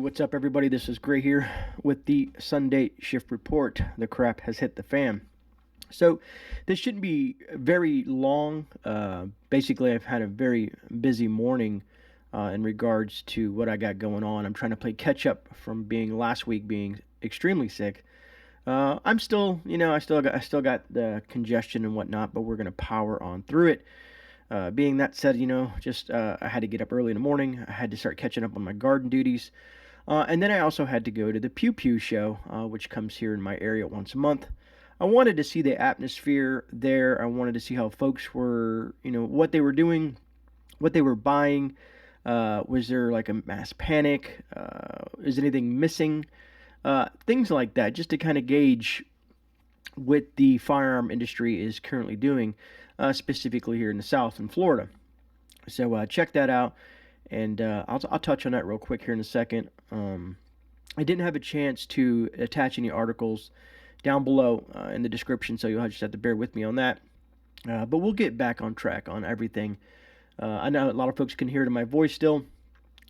what's up, everybody? This is Grey here with the Sunday Shift Report. The crap has hit the fan. So, this shouldn't be very long. Basically, I've had a very busy morning in regards to what I got going on. I'm trying to play catch up from being last week being extremely sick. I'm still, I still got the congestion and whatnot, but we're gonna power on through it. Being that said, just I had to get up early in the morning. I had to start catching up on my garden duties. And then I also had to go to the Pew Pew show, which comes here in my area once a month. I wanted to see the atmosphere there. I wanted to see how folks were, what they were doing, what they were buying. Was there like a mass panic? Is anything missing? Things like that, just to kind of gauge what the firearm industry is currently doing, specifically here in the South in Florida. So check that out, and I'll touch on that real quick here in a second. I didn't have a chance to attach any articles down below in the description, so you'll just have to bear with me on that. But we'll get back on track on everything. I know a lot of folks can hear it in my voice still,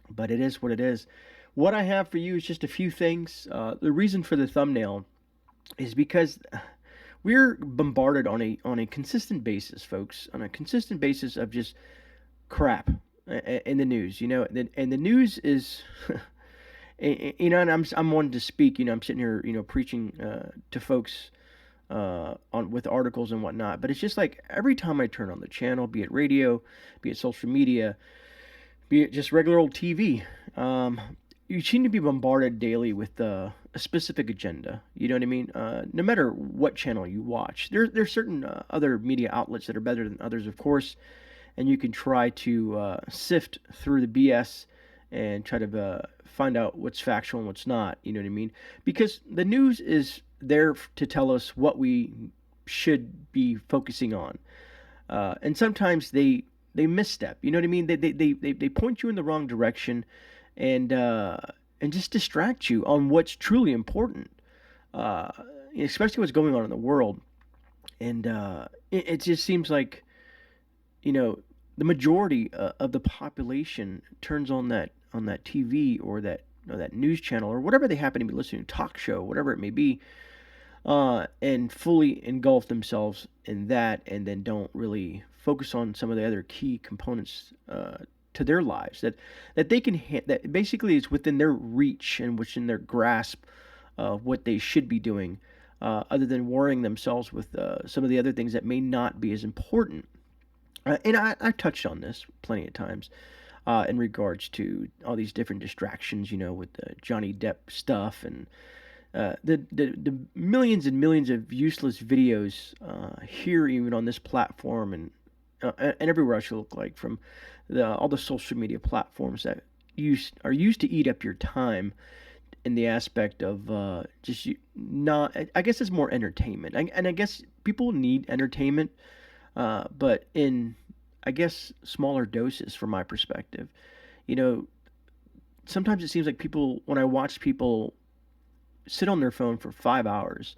but it is what it is. What I have for you is just a few things. The reason for the thumbnail is because we're bombarded on a consistent basis, folks, on a consistent basis of just crap in the news. And the news is, and I'm wanting to speak. I'm sitting here, preaching to folks on with articles and whatnot. But it's just like every time I turn on the channel, be it radio, be it social media, be it just regular old TV. You seem to be bombarded daily with a specific agenda. You know what I mean? No matter what channel you watch, there's certain other media outlets that are better than others, of course, and you can try to sift through the BS and try to find out what's factual and what's not. You know what I mean? Because the news is there to tell us what we should be focusing on, and sometimes they misstep. You know what I mean? They point you in the wrong direction, and just distract you on what's truly important, uh, especially what's going on in the world. And it just seems like you know the majority of the population turns on that TV or that news channel or whatever they happen to be listening to, talk show, whatever it may be, and fully engulf themselves in that, and then don't really focus on some of the other key components to their lives that they can that basically is within their reach and within their grasp of what they should be doing, other than worrying themselves with some of the other things that may not be as important. And I've touched on this plenty of times in regards to all these different distractions, with the Johnny Depp stuff and the millions and millions of useless videos here, even on this platform, and everywhere else you look like, from all the social media platforms that are used to eat up your time in the aspect of just not. I guess it's more entertainment, and I guess people need entertainment, but in, I guess, smaller doses. From my perspective, you know, sometimes it seems like people, when I watch people sit on their phone for 5 hours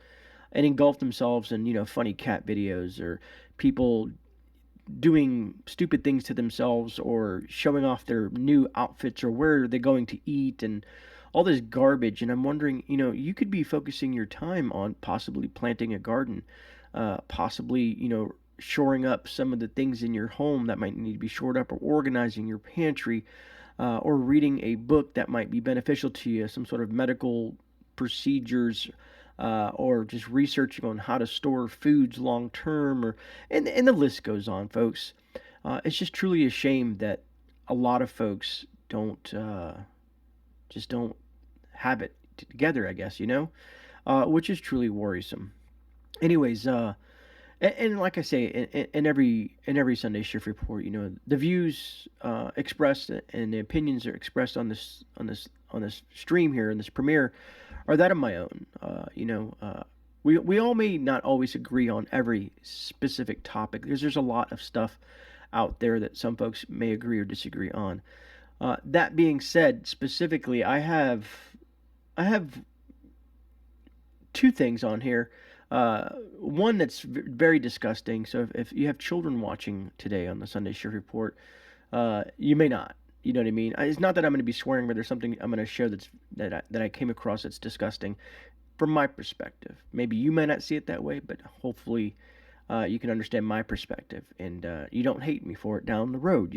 and engulf themselves in funny cat videos, or people doing stupid things to themselves, or showing off their new outfits, or where they're going to eat, and all this garbage. And I'm wondering, you could be focusing your time on possibly planting a garden, possibly, shoring up some of the things in your home that might need to be shored up, or organizing your pantry, or reading a book that might be beneficial to you, some sort of medical procedures, or just researching on how to store foods long term, or and the list goes on, folks. It's just truly a shame that a lot of folks don't just don't have it together, I guess, which is truly worrisome. Anyways, and like I say, in every Sunday shift report, the views expressed and the opinions are expressed on this stream here in this premiere are that of my own. We all may not always agree on every specific topic, because there's a lot of stuff out there that some folks may agree or disagree on. That being said, specifically, I have two things on here. One that's very disgusting. So if you have children watching today on the Sunday Shift Report, you may not. You know what I mean? It's not that I'm going to be swearing, but there's something I'm going to share that I came across that's disgusting from my perspective. Maybe you may not see it that way, but hopefully you can understand my perspective, and you don't hate me for it down the road.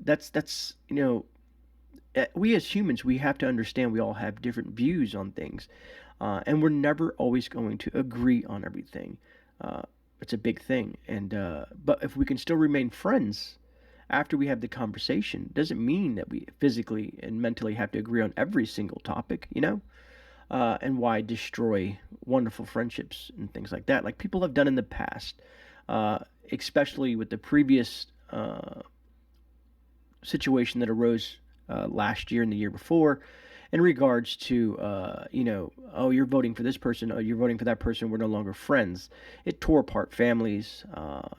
That's we as humans, we have to understand we all have different views on things, and we're never always going to agree on everything. Uh, it's a big thing, and but if we can still remain friends after we have the conversation, doesn't mean that we physically and mentally have to agree on every single topic. And why destroy wonderful friendships and things like that, like people have done in the past, uh, especially with the previous situation that arose last year and the year before in regards to, oh, you're voting for this person, oh, you're voting for that person, we're no longer friends. It tore apart families,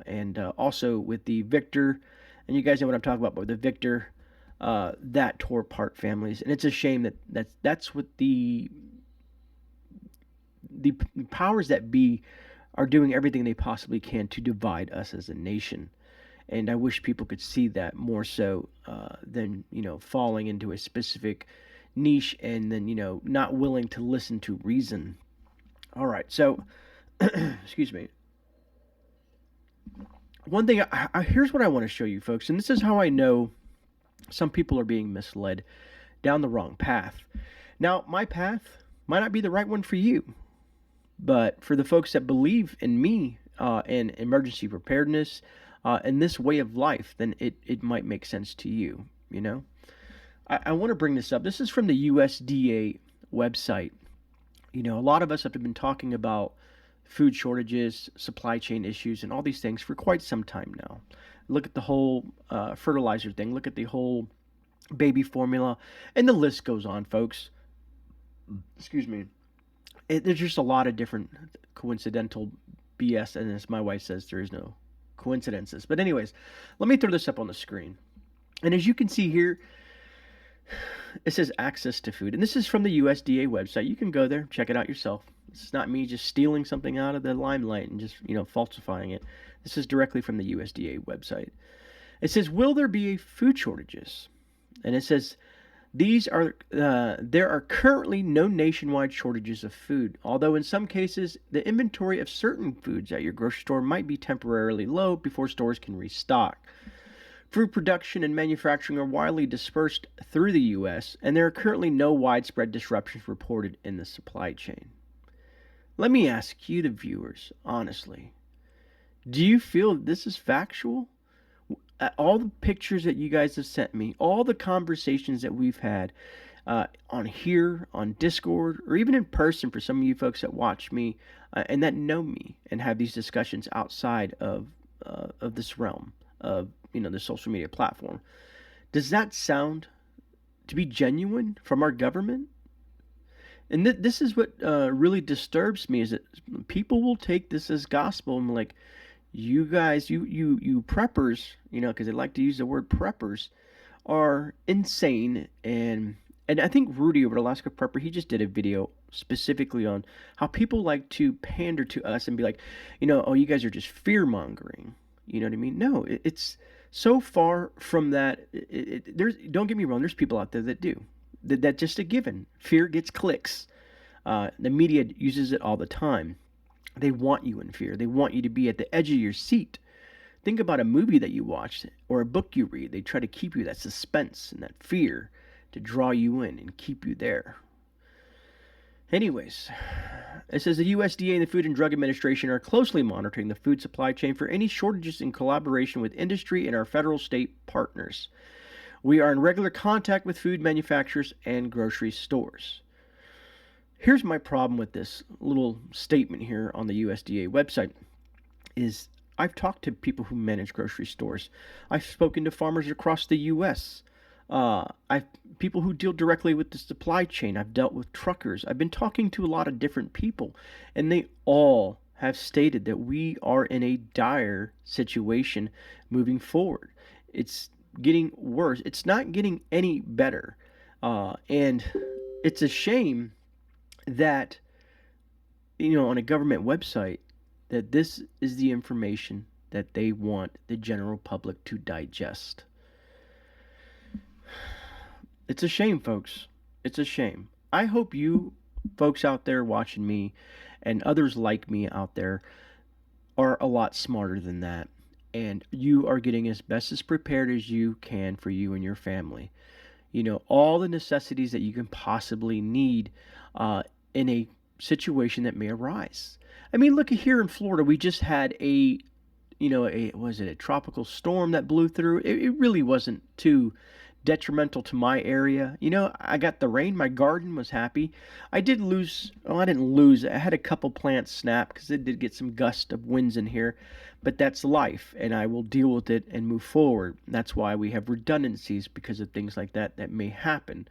and also with the Victor, and you guys know what I'm talking about, but with the Victor, that tore apart families, and it's a shame that's what the powers that be are doing everything they possibly can to divide us as a nation. And I wish people could see that more so than falling into a specific niche and then not willing to listen to reason. All right, so excuse me. One thing, here's what I want to show you, folks, and this is how I know some people are being misled down the wrong path. Now, my path might not be the right one for you, but for the folks that believe in me, in emergency preparedness, and this way of life, then it might make sense to you. I want to bring this up. This is from the USDA website. A lot of us have been talking about food shortages, supply chain issues, and all these things for quite some time now. Look at the whole fertilizer thing. Look at the whole baby formula, and the list goes on, folks. Excuse me. There's just a lot of different coincidental BS, and as my wife says, there is no coincidences. But anyways, let me throw this up on the screen. And as you can see here, it says access to food. And this is from the USDA website. You can go there, check it out yourself. This is not me just stealing something out of the limelight and just, falsifying it. This is directly from the USDA website. It says, will there be food shortages? And it says, there are currently no nationwide shortages of food, although in some cases the inventory of certain foods at your grocery store might be temporarily low before stores can restock. Food production and manufacturing are widely dispersed through the U.S., and there are currently no widespread disruptions reported in the supply chain. Let me ask you, the viewers, honestly, do you feel this is factual? All the pictures that you guys have sent me, all the conversations that we've had on here, on Discord, or even in person for some of you folks that watch me and that know me and have these discussions outside of this realm of the social media platform. Does that sound to be genuine from our government? And this is what really disturbs me, is that people will take this as gospel and like, you guys, you preppers, because they like to use the word preppers, are insane. And I think Rudy over at Alaska Prepper, he just did a video specifically on how people like to pander to us and be like, oh, you guys are just fear mongering. You know what I mean? No, it's so far from that. Don't get me wrong. There's people out there that do. That's just a given. Fear gets clicks. The media uses it all the time. They want you in fear. They want you to be at the edge of your seat. Think about a movie that you watch or a book you read. They try to keep you that suspense and that fear to draw you in and keep you there. Anyways, it says the USDA and the Food and Drug Administration are closely monitoring the food supply chain for any shortages in collaboration with industry and our federal state partners. We are in regular contact with food manufacturers and grocery stores. Here's my problem with this little statement here on the USDA website is I've talked to people who manage grocery stores. I've spoken to farmers across the U.S. I've people who deal directly with the supply chain. I've dealt with truckers. I've been talking to a lot of different people, and they all have stated that we are in a dire situation moving forward. It's getting worse. It's not getting any better. And it's a shame that, on a government website, that this is the information that they want the general public to digest. It's a shame, folks. It's a shame. I hope you folks out there watching me and others like me out there are a lot smarter than that. And you are getting as best as prepared as you can for you and your family. You know, all the necessities that you can possibly need uh, in a situation that may arise. I mean, look at here in Florida. We just had a was it a tropical storm that blew through? It really wasn't too detrimental to my area. You know, I got the rain. My garden was happy. I did lose. Well, I didn't lose. I had a couple plants snap because it did get some gust of winds in here, but that's life, and I will deal with it and move forward. That's why we have redundancies because of things like that that may happen.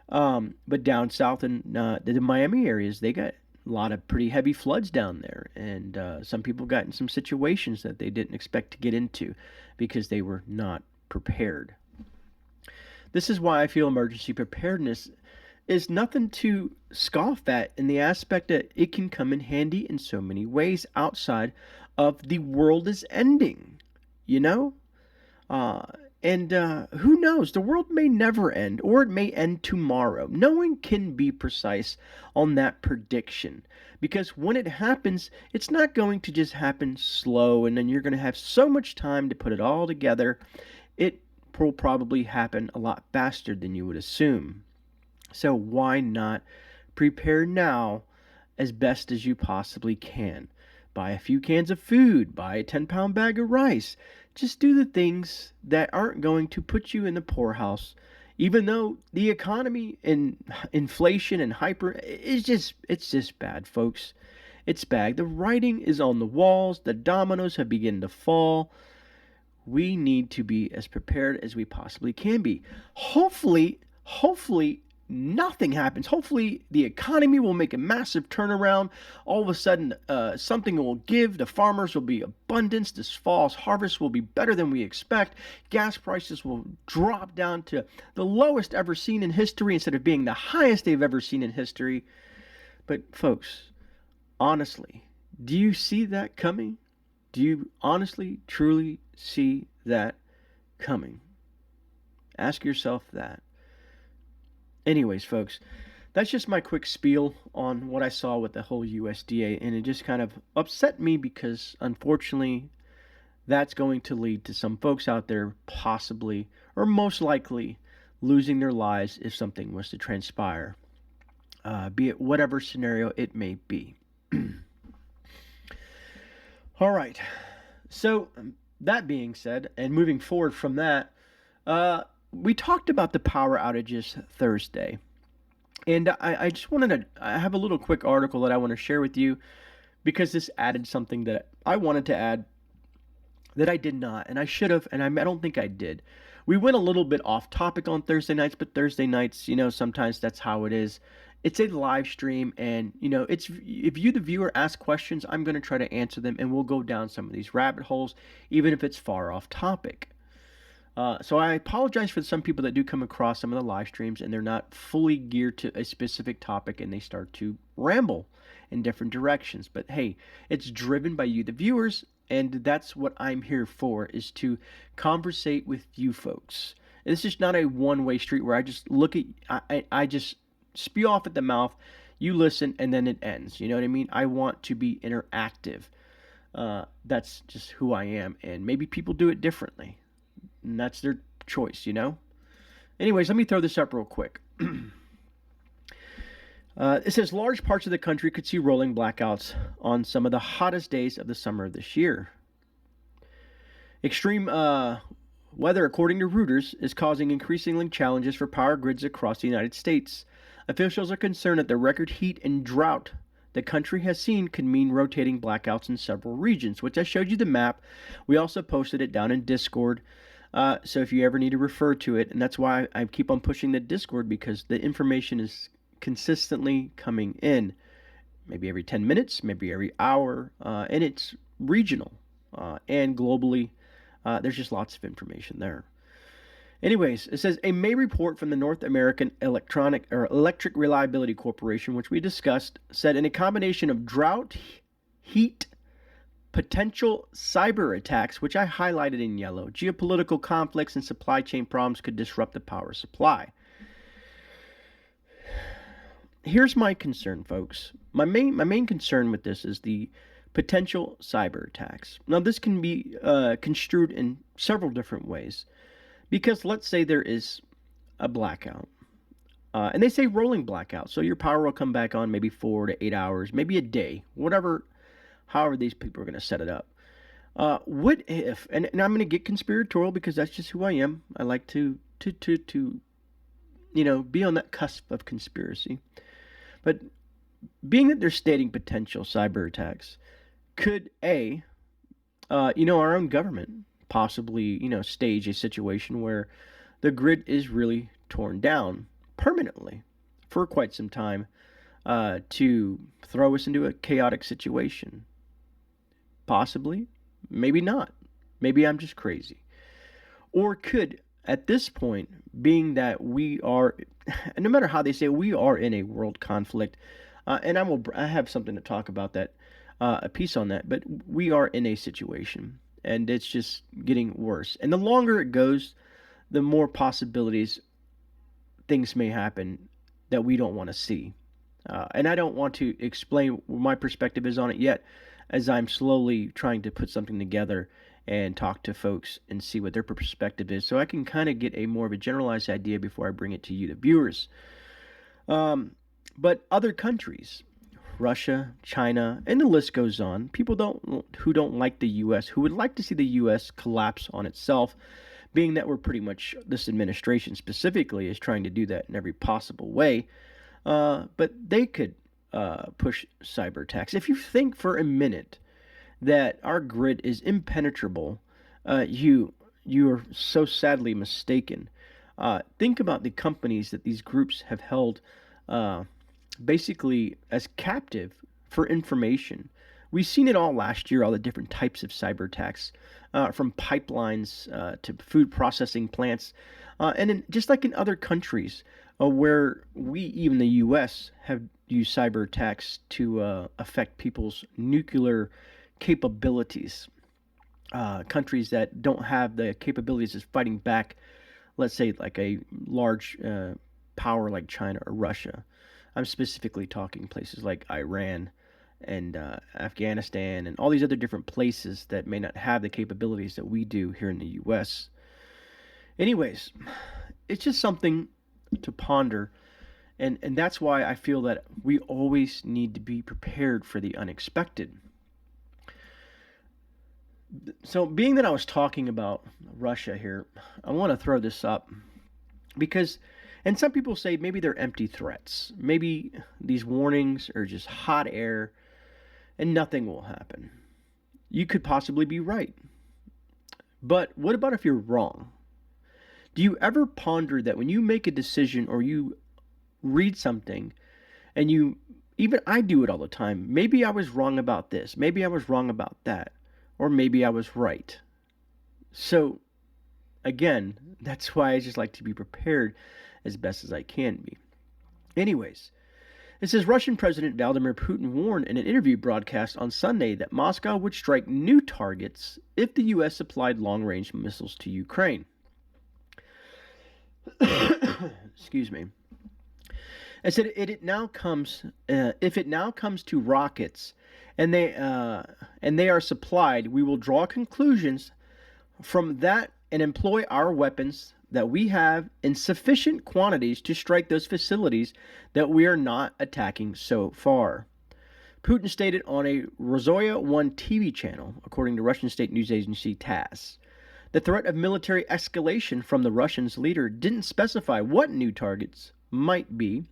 But down south in the Miami areas, they got a lot of pretty heavy floods down there, and some people got in some situations that they didn't expect to get into because they were not prepared. This is why I feel emergency preparedness is nothing to scoff at in the aspect that it can come in handy in so many ways outside of the world is ending, you know? Uh, and who knows? The world may never end, or it may end tomorrow. No one can be precise on that prediction because when it happens, it's not going to just happen slow and then you're going to have so much time to put it all together. It will probably happen a lot faster than you would assume. So, why not prepare now as best as you possibly can? Buy a few cans of food, buy a 10-pound bag of rice. Just do the things that aren't going to put you in the poorhouse, even though the economy and inflation and hyper is just bad, folks. It's bad. The writing is on the walls, the dominoes have begun to fall. We need to be as prepared as we possibly can be. Hopefully nothing happens. Hopefully the economy will make a massive turnaround. All of a sudden something will give. The farmers will be abundance. This fall's harvest will be better than we expect. Gas prices will drop down to the lowest ever seen in history instead of being the highest they've ever seen in history. But folks, honestly, do you see that coming? Do you honestly, truly see that coming? Ask yourself that. Anyways, folks, that's just my quick spiel on what I saw with the whole USDA, and it just kind of upset me because, unfortunately, that's going to lead to some folks out there possibly, or most likely, losing their lives if something was to transpire, be it whatever scenario it may be. All right. So, that being said, and moving forward from that, we talked about the power outages Thursday. And I just wanted to, I have a little quick article that I want to share with you because this added something that I wanted to add that I did not, and I should have, and I don't think I did. We went a little bit off topic on Thursday nights, but Thursday nights, sometimes that's how it is. It's a live stream, and it's if you, the viewer, ask questions, I'm going to try to answer them, and we'll go down some of these rabbit holes, even if it's far off topic. So I apologize for some people that do come across some of the live streams and they're not fully geared to a specific topic and they start to ramble in different directions. But hey, it's driven by you, the viewers, and that's what I'm here for, is to conversate with you folks. And this is not a one-way street where I just I just spew off at the mouth, you listen, and then it ends. You know what I mean? I want to be interactive. That's just who I am, and maybe people do it differently. And that's their choice. Anyways, let me throw this up real quick. It says large parts of the country could see rolling blackouts on some of the hottest days of the summer this year. Extreme weather, according to Reuters, is causing increasingly challenges for power grids across the United States. Officials are concerned that the record heat and drought the country has seen could mean rotating blackouts in several regions, which I showed you the map. We also posted it down in Discord. So if you ever need to refer to it, and that's why I keep on pushing the Discord, because the information is consistently coming in, maybe every 10 minutes, maybe every hour, and it's regional and globally. There's just lots of information there. Anyways, it says a May report from the North American Electric Reliability Corporation, which we discussed, said in a combination of drought, heat, potential cyber attacks, which I highlighted in yellow. Geopolitical conflicts and supply chain problems could disrupt the power supply. Here's my concern, folks. My main concern with this is the potential cyber attacks. Now, this can be construed in several different ways, because let's say there is a blackout, and they say rolling blackout, so your power will come back on maybe 4 to 8 hours, maybe a day, however these people are going to set it up. What if, and I'm going to get conspiratorial because that's just who I am. I like to be on that cusp of conspiracy. But being that they're stating potential cyber attacks, could our own government possibly, stage a situation where the grid is really torn down permanently for quite some time to throw us into a chaotic situation? Possibly, maybe not. Maybe I'm just crazy. Or could, at this point, being that we are, no matter how they say, we are in a world conflict, and I have something to talk about that, a piece on that, but we are in a situation, and it's just getting worse. And the longer it goes, the more possibilities things may happen that we don't want to see. And I don't want to explain what my perspective is on it yet, as I'm slowly trying to put something together and talk to folks and see what their perspective is, so I can kind of get a more of a generalized idea before I bring it to you, the viewers. But other countries, Russia, China, and the list goes on. People who don't like the U.S., who would like to see the U.S. collapse on itself, being that we're pretty much, this administration specifically is trying to do that in every possible way. But they could push cyber attacks. If you think for a minute that our grid is impenetrable, you are so sadly mistaken. Think about the companies that these groups have held basically as captive for information. We've seen it all last year, all the different types of cyber attacks, from pipelines to food processing plants, and just like in other countries where we, even the U.S., have used cyber attacks to affect people's nuclear capabilities. Countries that don't have the capabilities of fighting back, let's say like a large power like China or Russia. I'm specifically talking places like Iran and Afghanistan and all these other different places that may not have the capabilities that we do here in the U.S. Anyways, it's just something to ponder, and that's why I feel that we always need to be prepared for the unexpected. So, being that I was talking about Russia here, I want to throw this up because, and some people say maybe they're empty threats. Maybe these warnings are just hot air and nothing will happen. You could possibly be right. But what about if you're wrong? Do you ever ponder that when you make a decision or you read something and even I do it all the time, maybe I was wrong about this, maybe I was wrong about that, or maybe I was right. So, again, that's why I just like to be prepared as best as I can be. Anyways, it says Russian President Vladimir Putin warned in an interview broadcast on Sunday that Moscow would strike new targets if the U.S. supplied long-range missiles to Ukraine. Excuse me. I said if it now comes to rockets, and they are supplied, we will draw conclusions from that and employ our weapons that we have in sufficient quantities to strike those facilities that we are not attacking so far. Putin stated on a Rosoya 1 TV channel, according to Russian state news agency TASS. The threat of military escalation from the Russians' leader didn't specify what new targets might be,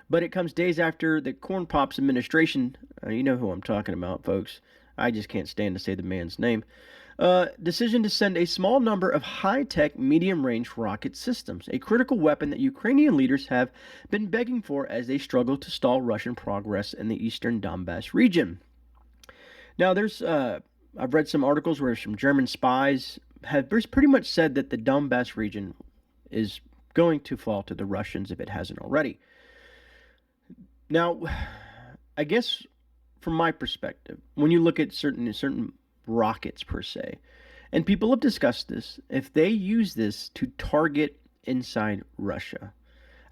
but it comes days after the Corn Pops administration, you know who I'm talking about, folks. I just can't stand to say the man's name. Decision to send a small number of high-tech medium-range rocket systems, a critical weapon that Ukrainian leaders have been begging for as they struggle to stall Russian progress in the eastern Donbass region. Now, I've read some articles where some German spies have pretty much said that the Donbass region is going to fall to the Russians if it hasn't already. Now, I guess from my perspective, when you look at certain rockets per se. And people have discussed this. If they use this to target inside Russia,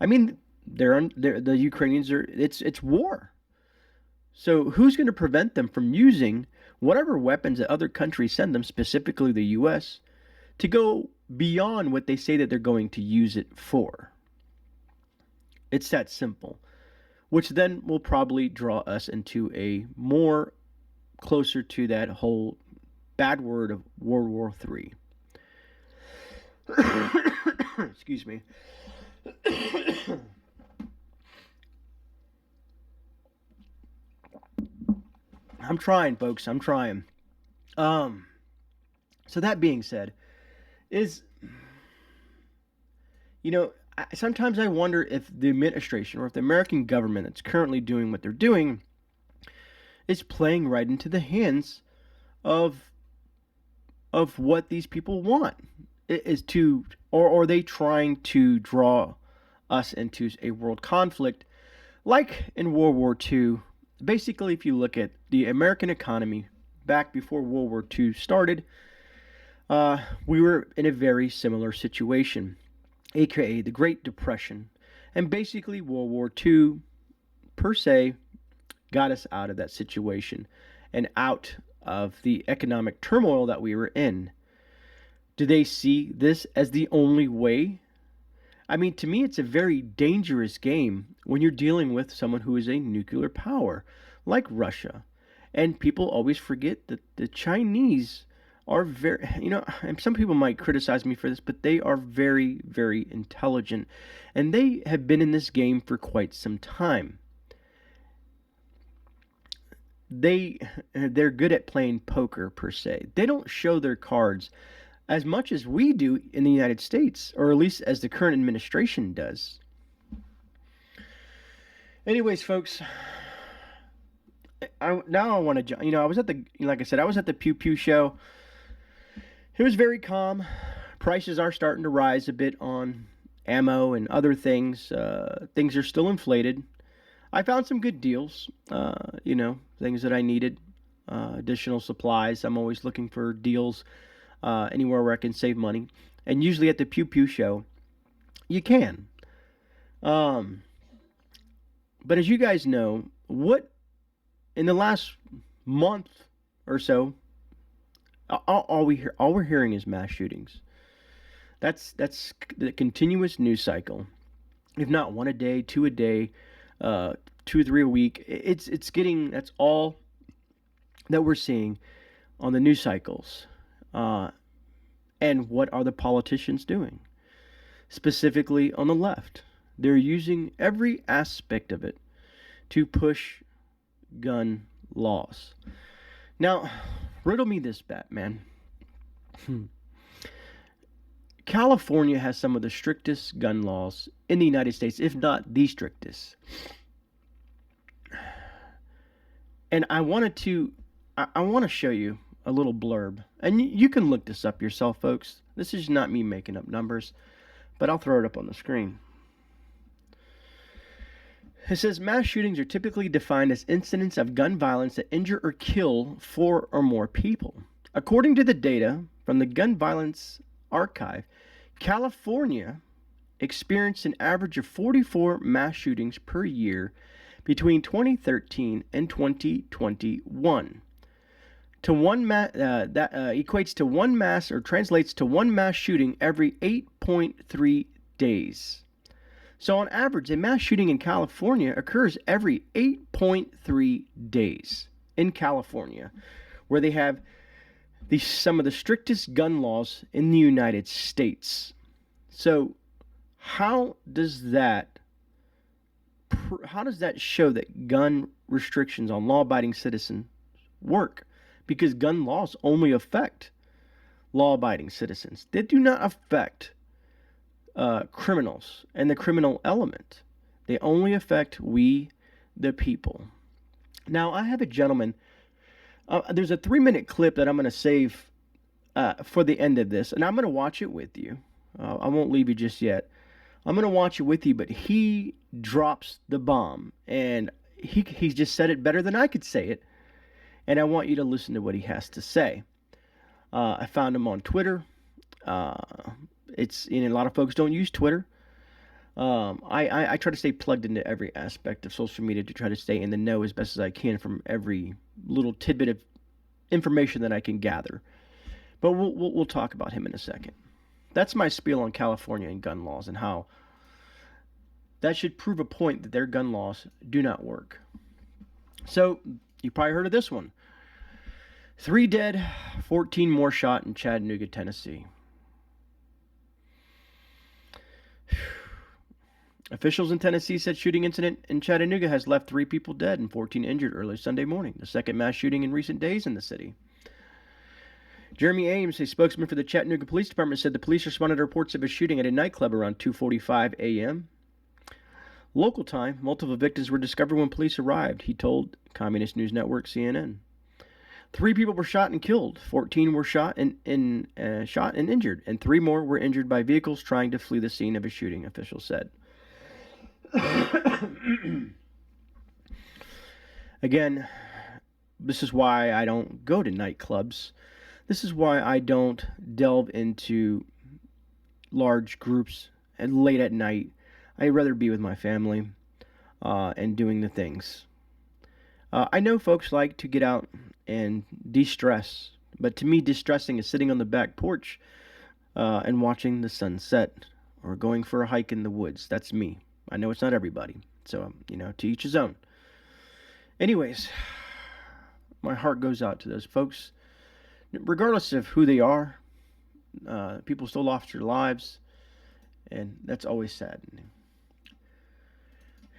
I mean, the Ukrainians are, it's war. So who's going to prevent them from using whatever weapons that other countries send them, specifically the U.S., to go beyond what they say that they're going to use it for? It's that simple, which then will probably draw us into a more closer to that whole bad word of World War III. Excuse me. I'm trying, folks. I'm trying. So that being said, sometimes I wonder if the administration or if the American government that's currently doing what they're doing is playing right into the hands of what these people want. Or are they trying to draw us into a world conflict like in World War II? Basically, if you look at the American economy back before World War II started, we were in a very similar situation, aka the Great Depression. And basically, World War II, per se, got us out of that situation and out of the economic turmoil that we were in. Do they see this as the only way? I mean, to me, it's a very dangerous game when you're dealing with someone who is a nuclear power, like Russia. And people always forget that the Chinese are very, and some people might criticize me for this, but they are very, very intelligent. And they have been in this game for quite some time. They're good at playing poker, per se. They don't show their cards as much as we do in the United States, or at least as the current administration does. Anyways, folks, I want to, I was at I was at the Pew Pew show. It was very calm. Prices are starting to rise a bit on ammo and other things. Things are still inflated. I found some good deals, things that I needed, additional supplies. I'm always looking for deals anywhere where I can save money. And usually at the Pew Pew show, you can. But as you guys know, in the last month or so, all we're hearing is mass shootings. That's the continuous news cycle. If not one a day, two a day, 2 or 3 a week. That's all that we're seeing on the news cycles. And what are the politicians doing? Specifically on the left, they're using every aspect of it to push gun laws. Now, riddle me this, Batman. California has some of the strictest gun laws in the United States, if not the strictest. And I want to show you a little blurb. And you can look this up yourself, folks. This is not me making up numbers, but I'll throw it up on the screen. It says mass shootings are typically defined as incidents of gun violence that injure or kill 4 or more people. According to the data from the Gun Violence Archive, California experienced an average of 44 mass shootings per year between 2013 and 2021. That equates to one mass, or translates to one mass shooting every 8.3 days. So on average, a mass shooting in California occurs every 8.3 days in California, where they have some of the strictest gun laws in the United States. So how does that show that gun restrictions on law-abiding citizens work? Because gun laws only affect law-abiding citizens. They do not affect criminals and the criminal element. They only affect we, the people. Now, I have a gentleman. There's a 3-minute clip that I'm going to save for the end of this, and I'm going to watch it with you. I won't leave you just yet. I'm going to watch it with you, but he drops the bomb, and he just said it better than I could say it. and I want you to listen to what he has to say. I found him on Twitter. It's a lot of folks don't use Twitter. I try to stay plugged into every aspect of social media to try to stay in the know as best as I can from every little tidbit of information that I can gather. But we'll talk about him in a second. That's my spiel on California and gun laws and how that should prove a point that their gun laws do not work. So, you probably heard of this one. 3 dead, 14 more shot in Chattanooga, Tennessee. Officials in Tennessee said shooting incident in Chattanooga has left 3 people dead and 14 injured early Sunday morning, the second mass shooting in recent days in the city. Jeremy Ames, a spokesman for the Chattanooga Police Department, said the police responded to reports of a shooting at a nightclub around 2:45 a.m. Local time, multiple victims were discovered when police arrived, he told Communist News Network CNN. 3 people were shot and killed, 14 were shot and injured, and 3 more were injured by vehicles trying to flee the scene of a shooting, officials said. Again, this is why I don't go to nightclubs. This is why I don't delve into large groups and late at night. I'd rather be with my family and doing the things. I know folks like to get out and de-stress, but to me, de-stressing is sitting on the back porch and watching the sunset or going for a hike in the woods. That's me. I know it's not everybody, so, to each his own. Anyways, my heart goes out to those folks. Regardless of who they are, people still lost their lives, and that's always saddening.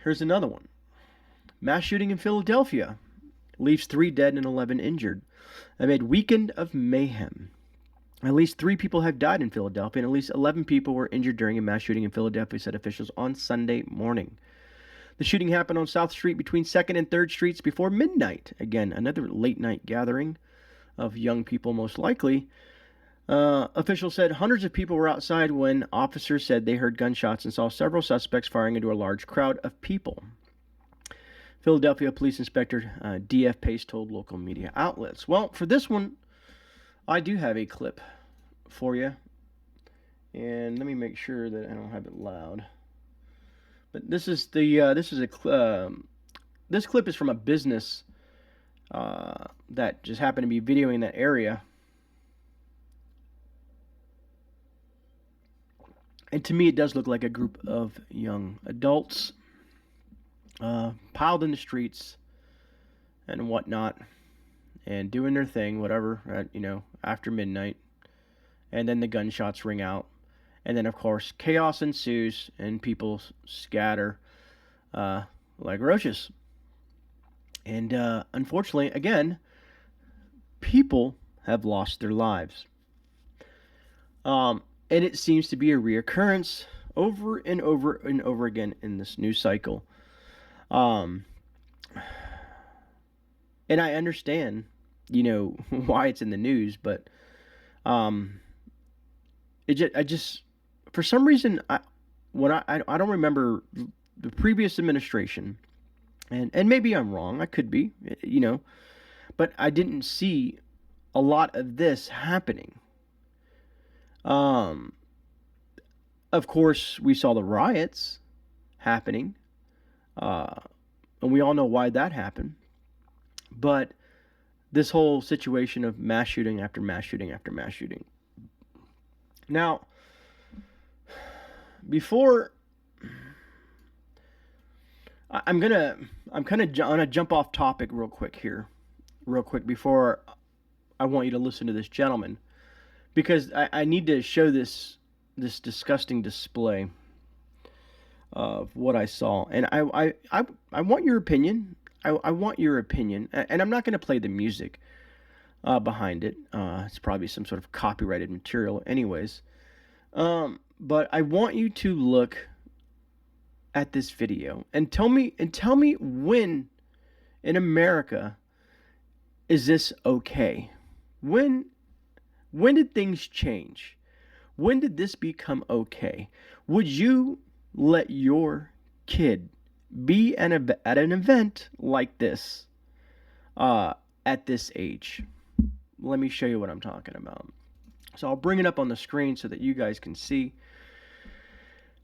Here's another one. Mass shooting in Philadelphia leaves 3 dead and 11 injured amid weekend of mayhem. At least 3 people have died in Philadelphia, and at least 11 people were injured during a mass shooting in Philadelphia, said officials on Sunday morning. The shooting happened on South Street between 2nd and 3rd Streets before midnight. Again, another late-night gathering of young people, most likely. Officials said hundreds of people were outside when officers said they heard gunshots and saw several suspects firing into a large crowd of people. Philadelphia Police Inspector D.F. Pace told local media outlets. Well, for this one, I do have a clip for you. And let me make sure that I don't have it loud. But this is this clip is from a business that just happened to be videoing that area. And to me, it does look like a group of young adults piled in the streets and whatnot and doing their thing, whatever, at, after midnight. And then the gunshots ring out. And then, of course, chaos ensues and people scatter like roaches. And unfortunately, again, people have lost their lives. And it seems to be a reoccurrence over and over and over again in this news cycle. And I understand, why it's in the news, but I just for some reason, I don't remember the previous administration, and maybe I'm wrong, I could be, but I didn't see a lot of this happening. Of course, we saw the riots happening, and we all know why that happened. But this whole situation of mass shooting after mass shooting after mass shooting. Now, before I'm gonna jump off topic real quick before I want you to listen to this gentleman, because I need to show this disgusting display of what I saw, and I want your opinion. I want your opinion, and I'm not going to play the music behind it. It's probably some sort of copyrighted material, anyways. But I want you to look at this video and tell me when in America is this okay? When did things change? When did this become okay? Would you let your kid be at an event like this at this age. Let me show you what I'm talking about. So I'll bring it up on the screen so that you guys can see.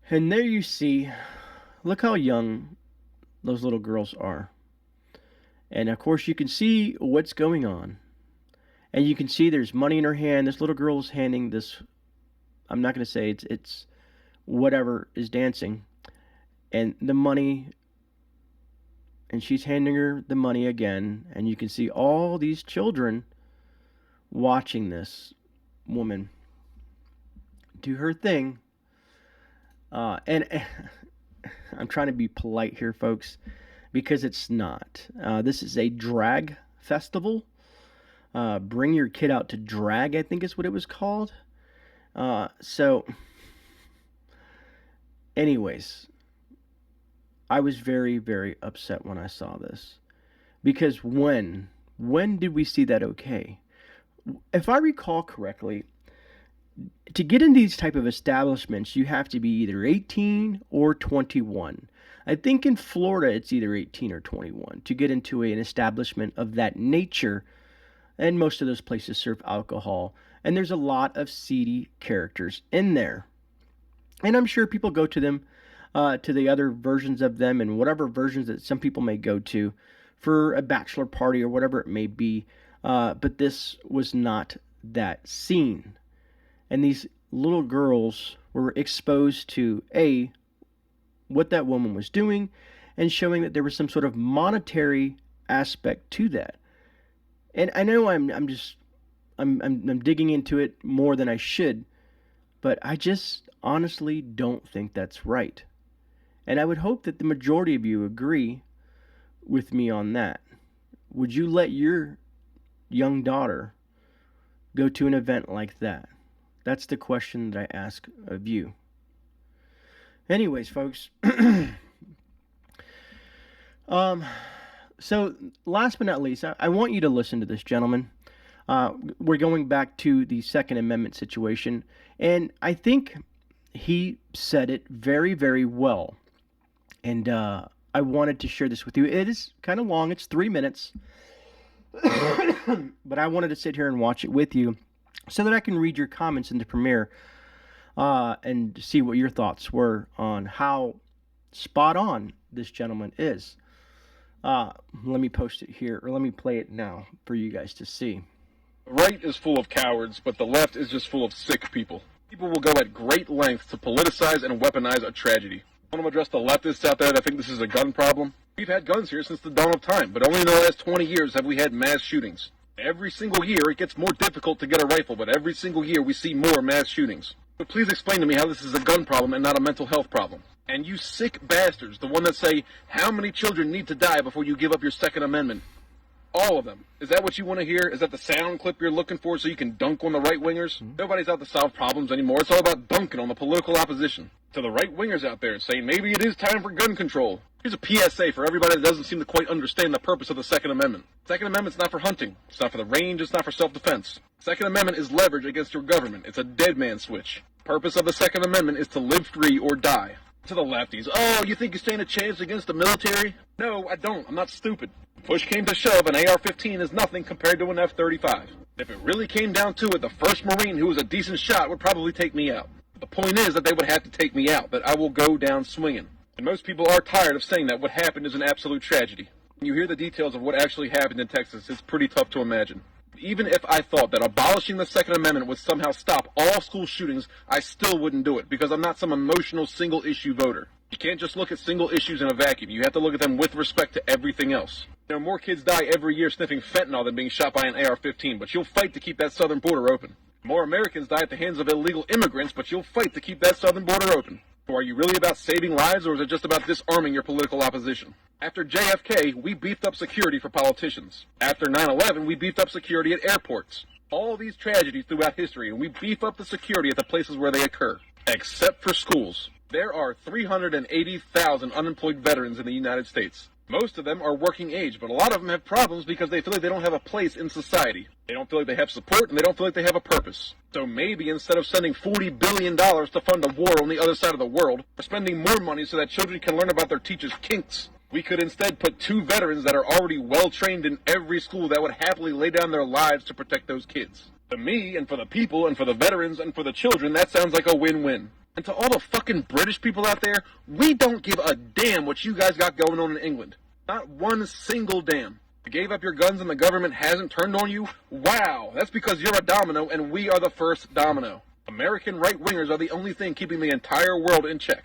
And there you see, look how young those little girls are. And of course you can see what's going on. And you can see there's money in her hand. This little girl is handing this, I'm not going to say it's whatever is dancing. And the money, and she's handing her the money again. And you can see all these children watching this woman do her thing. And I'm trying to be polite here, folks, because it's not. This is a drag festival. Bring your kid out to drag, I think is what it was called. So, anyways, I was very, very upset when I saw this. Because when did we see that okay? If I recall correctly, to get in these type of establishments, you have to be either 18 or 21. I think in Florida, it's either 18 or 21 to get into an establishment of that nature. And most of those places serve alcohol. And there's a lot of seedy characters in there. And I'm sure people go to them, to the other versions of them and whatever versions that some people may go to for a bachelor party or whatever it may be. But this was not that scene. And these little girls were exposed to, A, what that woman was doing, and showing that there was some sort of monetary aspect to that. And I know I'm digging into it more than I should, but I just honestly don't think that's right. And I would hope that the majority of you agree with me on that. Would you let your young daughter go to an event like that? That's the question that I ask of you. Anyways, folks. So, last but not least, I want you to listen to this gentleman. We're going back to the Second Amendment situation, and I think he said it very, very well. And I wanted to share this with you. It is kind of long. It's 3 minutes. But I wanted to sit here and watch it with you so that I can read your comments in the premiere and see what your thoughts were on how spot on this gentleman is. Let me post it here, or let me play it now for you guys to see. The right is full of cowards, but the left is just full of sick people. People will go at great lengths to politicize and weaponize a tragedy. I want to address the leftists out there that think this is a gun problem. We've had guns here since the dawn of time, but only in the last 20 years have we had mass shootings. Every single year it gets more difficult to get a rifle, but every single year we see more mass shootings. But please explain to me how this is a gun problem and not a mental health problem. And you sick bastards, the one that say, how many children need to die before you give up your Second Amendment? All of them. Is that what you want to hear? Is that the sound clip you're looking for so you can dunk on the right-wingers? Nobody's out to solve problems anymore. It's all about dunking on the political opposition. To the right-wingers out there saying maybe it is time for gun control. Here's a PSA for everybody that doesn't seem to quite understand the purpose of the Second Amendment. Second Amendment's not for hunting. It's not for the range. It's not for self-defense. Second Amendment is leverage against your government. It's a dead man switch. Purpose of the Second Amendment is to live free or die. To the lefties, oh, you think you stand a chance against the military? No, I don't. I'm not stupid. Push came to shove, an AR-15 is nothing compared to an F-35. If it really came down to it, the first Marine who was a decent shot would probably take me out. The point is that they would have to take me out, that I will go down swinging. And most people are tired of saying that what happened is an absolute tragedy. When you hear the details of what actually happened in Texas, it's pretty tough to imagine. Even if I thought that abolishing the Second Amendment would somehow stop all school shootings, I still wouldn't do it, because I'm not some emotional single-issue voter. You can't just look at single issues in a vacuum. You have to look at them with respect to everything else. There are more kids die every year sniffing fentanyl than being shot by an AR-15, but you'll fight to keep that southern border open. More Americans die at the hands of illegal immigrants, but you'll fight to keep that southern border open. So are you really about saving lives, or is it just about disarming your political opposition? After JFK, we beefed up security for politicians. After 9/11, we beefed up security at airports. All these tragedies throughout history, and we beef up the security at the places where they occur. Except for schools. There are 380,000 unemployed veterans in the United States. Most of them are working age, but a lot of them have problems because they feel like they don't have a place in society. They don't feel like they have support, and they don't feel like they have a purpose. So maybe instead of sending $40 billion to fund a war on the other side of the world, we're spending more money so that children can learn about their teachers' kinks. We could instead put 2 veterans that are already well trained in every school that would happily lay down their lives to protect those kids. To me, and for the people, and for the veterans, and for the children, that sounds like a win-win. And to all the fucking British people out there, we don't give a damn what you guys got going on in England. Not one single damn. You gave up your guns and the government hasn't turned on you? Wow, that's because you're a domino and we are the first domino. American right-wingers are the only thing keeping the entire world in check.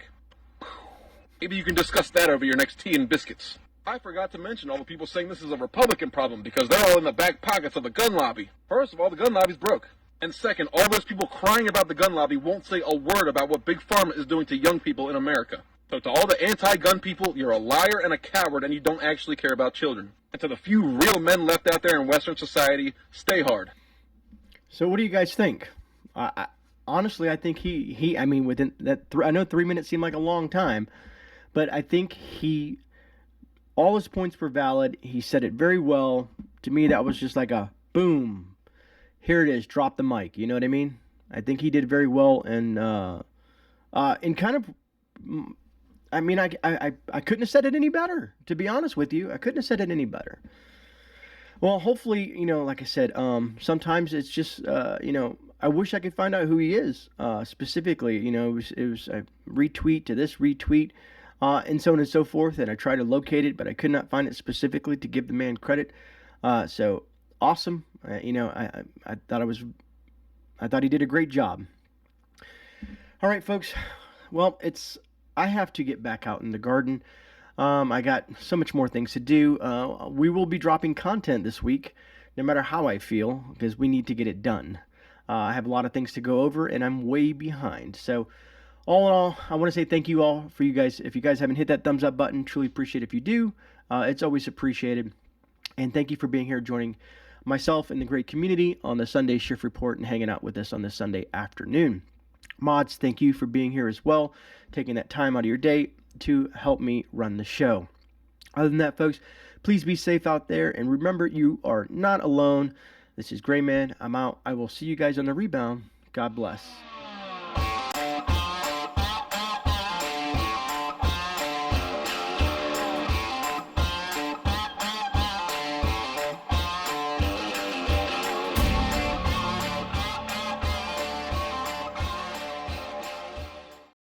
Maybe you can discuss that over your next tea and biscuits. I forgot to mention all the people saying this is a Republican problem because they're all in the back pockets of the gun lobby. First of all, the gun lobby's broke. And second, all those people crying about the gun lobby won't say a word about what Big Pharma is doing to young people in America. So to all the anti-gun people, you're a liar and a coward and you don't actually care about children. And to the few real men left out there in Western society, stay hard. So what do you guys think? Honestly, I think I mean, within that, I know 3 minutes seemed like a long time, but I think all his points were valid. He said it very well. To me, that was just like a boom. Here it is. Drop the mic. You know what I mean? I think he did very well, and kind of, I mean, I couldn't have said it any better. To be honest with you, I couldn't have said it any better. Well, hopefully, like I said, sometimes it's just, I wish I could find out who he is specifically. It was a retweet to this retweet. And so on and so forth, and I tried to locate it, but I could not find it specifically to give the man credit. So awesome. I thought he did a great job. All right, folks. Well, I have to get back out in the garden. I got so much more things to do. We will be dropping content this week, no matter how I feel, because we need to get it done. I have a lot of things to go over, and I'm way behind. So all in all, I want to say thank you all for you guys. If you guys haven't hit that thumbs up button, truly appreciate it if you do. It's always appreciated. And thank you for being here, joining myself and the great community on the Sunday Shift Report and hanging out with us on this Sunday afternoon. Mods, thank you for being here as well, taking that time out of your day to help me run the show. Other than that, folks, please be safe out there. And remember, you are not alone. This is GreyMan. I'm out. I will see you guys on the rebound. God bless.